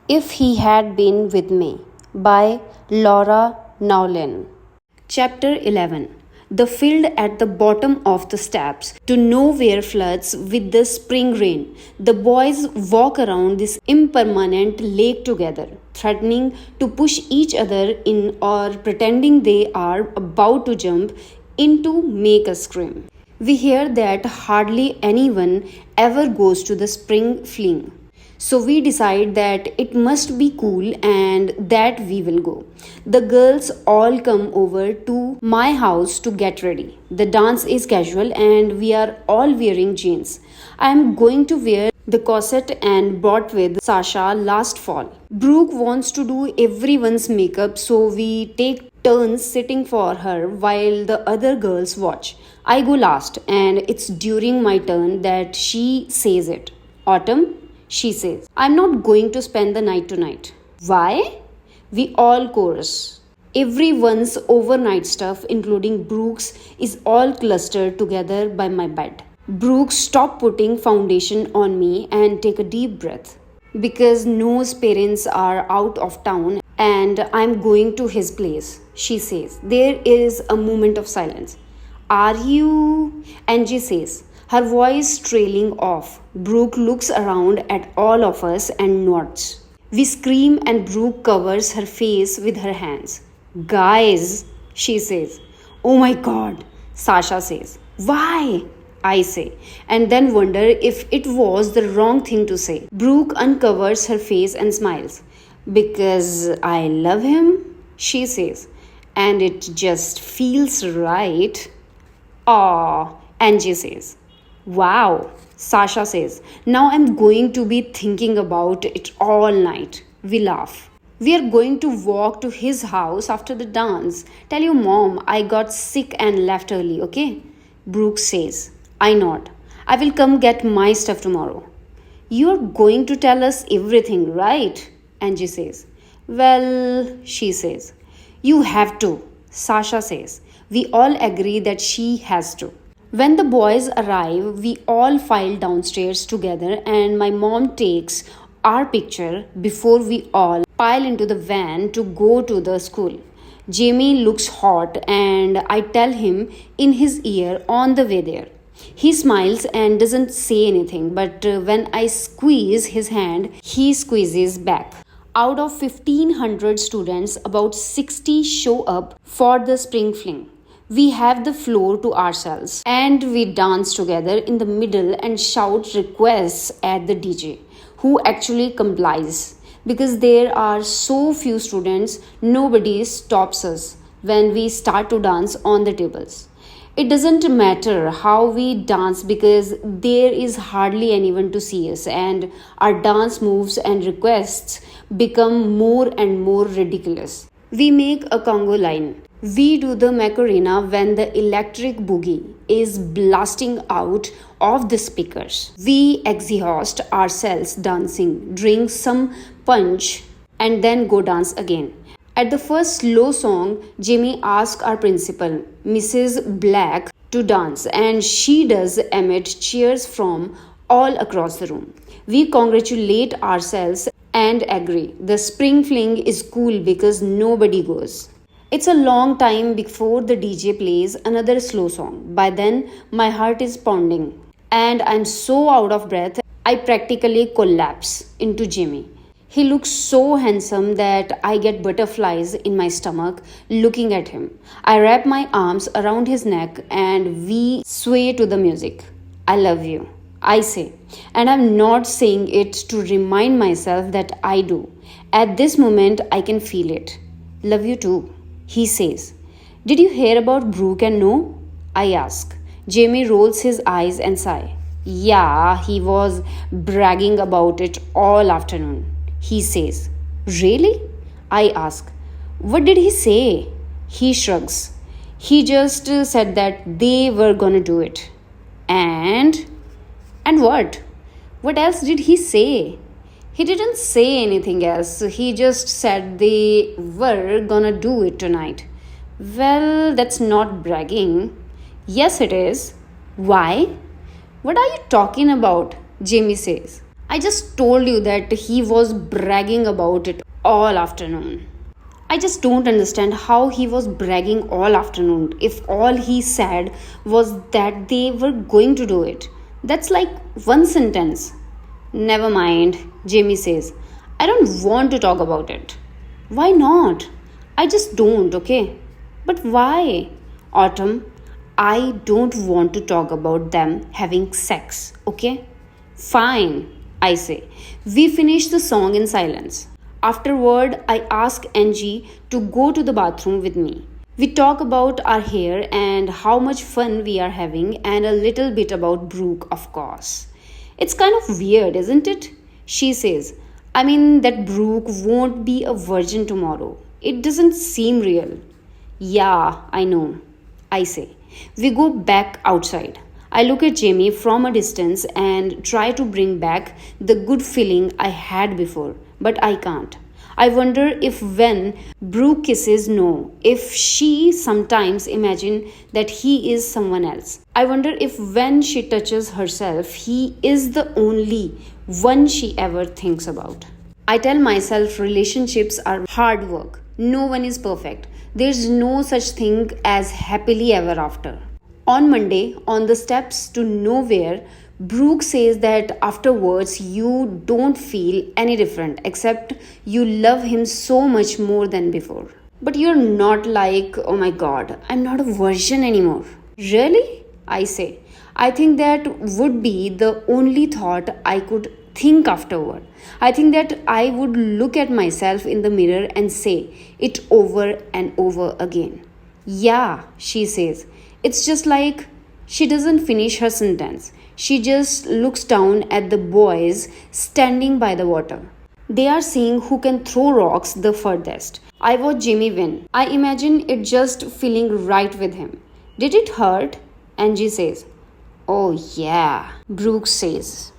If He Had Been With Me by Laura Nowlin. Chapter 11. The field at the bottom of the steps to nowhere floods with the spring rain. The boys walk around this impermanent lake together, threatening to push each other in or pretending they are about to jump in to make us scream. We hear that hardly anyone ever goes to the spring fling. So we decide that it must be cool and that we will go. The girls all come over to my house to get ready. The dance is casual and we are all wearing jeans. I am going to wear the corset and bought with Sasha last fall. Brook wants to do everyone's makeup, so we take turns sitting for her while the other girls watch. I go last, and it's during my turn that she says it. Autumn? She says, I'm not going to spend the night tonight. Why? We all chorus. Everyone's overnight stuff, including Brook's, is all clustered together by my bed. Brook, stop putting foundation on me and take a deep breath. Because Noah's parents are out of town and I'm going to his place, she says. There is a moment of silence. Are you? Angie says, her voice trailing off. Brook looks around at all of us and nods. We scream and Brook covers her face with her hands. Guys, she says. Oh my god, Sasha says. Why? I say, and then wonder if it was the wrong thing to say. Brook uncovers her face and smiles. Because I love him, she says, and it just feels right. Aw, Angie says. Wow, Sasha says. Now I'm going to be thinking about it all night. We laugh. We are going to walk to his house after the dance. Tell your mom I got sick and left early, okay? Brooke says. I nod. I will come get my stuff tomorrow. You're going to tell us everything, right? Angie says. Well, she says. You have to, Sasha says. We all agree that she has to. When the boys arrive, we all file downstairs together and my mom takes our picture before we all pile into the van to go to the school. Jamie looks hot and I tell him in his ear on the way there. He smiles and doesn't say anything, but when I squeeze his hand, he squeezes back. Out of 1,500 students, about 60 show up for the spring fling. We have the floor to ourselves and we dance together in the middle and shout requests at the DJ, who actually complies. Because there are so few students, nobody stops us when we start to dance on the tables. It doesn't matter how we dance because there is hardly anyone to see us and our dance moves and requests become more and more ridiculous. We make a Congo line. We do the Macarena when the electric boogie is blasting out of the speakers. We exhaust ourselves dancing, drink some punch, and then go dance again. At the first slow song, Jimmy asks our principal, Mrs. Black, to dance, and she does amid cheers from all across the room. We congratulate ourselves and agree. The spring fling is cool because nobody goes. It's a long time before the DJ plays another slow song. By then, my heart is pounding and I'm so out of breath, I practically collapse into Jimmy. He looks so handsome that I get butterflies in my stomach looking at him. I wrap my arms around his neck and we sway to the music. I love you, I say. And I'm not saying it to remind myself that I do. At this moment, I can feel it. Love you too. He says. Did you hear about Brook and No? I ask. Jamie rolls his eyes and sighs. Yeah, he was bragging about it all afternoon. He says. Really? I ask. What did he say? He shrugs. He just said that they were gonna do it. And what? What else did he say? He didn't say anything else. He just said they were gonna do it tonight. Well, that's not bragging. Yes, it is. Why? What are you talking about? Jamie says. I just told you that he was bragging about it all afternoon. I just don't understand how he was bragging all afternoon if all he said was that they were going to do it. That's like one sentence. Never mind, Jamie says. I don't want to talk about it. Why not? I just don't, okay? But why? Autumn, I don't want to talk about them having sex, okay? Fine, I say. We finish the song in silence. Afterward, I ask Angie to go to the bathroom with me. We talk about our hair and how much fun we are having, and a little bit about Brook, of course. It's kind of weird, isn't it? She says. I mean, that Brook won't be a virgin tomorrow. It doesn't seem real. Yeah, I know, I say. We go back outside. I look at Jamie from a distance and try to bring back the good feeling I had before, but I can't. I wonder if when Brooke kisses No, if she sometimes imagine that he is someone else. I wonder if when she touches herself, he is the only one she ever thinks about. I tell myself relationships are hard work. No one is perfect. There's no such thing as happily ever after. On Monday, on the steps to nowhere, Brooke says that afterwards you don't feel any different except you love him so much more than before. But you're not like, oh my god, I'm not a virgin anymore. Really? I say. I think that would be the only thought I could think afterward. I think that I would look at myself in the mirror and say it over and over again. Yeah, she says. It's just like she doesn't finish her sentence. She just looks down at the boys standing by the water. They are seeing who can throw rocks the furthest. I watch Jimmy win. I imagine it just feeling right with him. Did it hurt? Angie says. Oh yeah, Brooke says.